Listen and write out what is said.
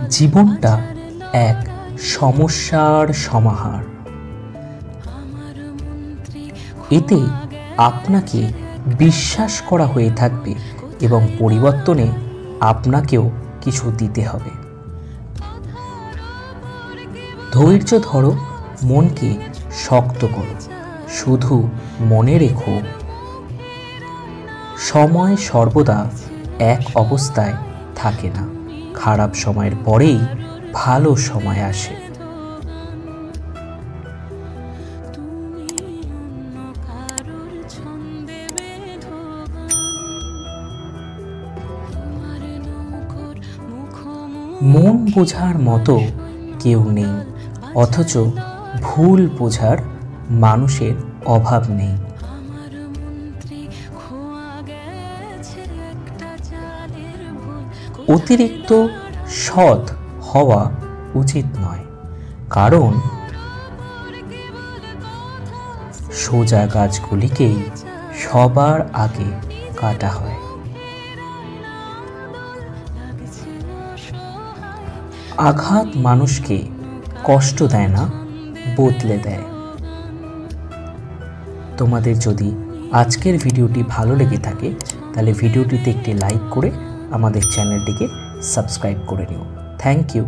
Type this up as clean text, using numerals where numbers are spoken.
জীবনটা এক সমস্যার সমাহার। এতে আপনাকে বিশ্বাস করা হয়ে থাকবে এবং পরিবর্তনে আপনাকেও কিছু দিতে হবে। ধৈর্য ধরো, মনকে শক্ত করো, শুধু মনে রেখো সময় সর্বদা এক অবস্থায় থাকে না। খারাপ সময়ের পরেই ভালো সময় আসে। মন বোঝার মতো কেউ নেই, অথচ ভুল বোঝার মানুষের অভাব নেই। অতিরিক্ত সৎ হওয়া উচিত নয়, কারণ সোজা গাছগুলিকেই সবার আগে কাটা হয়। আঘাত মানুষকে কষ্ট দেয় না, বদলে দেয়। তোমাদের যদি আজকের ভিডিওটি ভালো লেগে থাকে তাহলে ভিডিওটিতে একটি লাইক করে আমাদের চ্যানেলটিকে সাবস্ক্রাইব করে নিও। Thank you.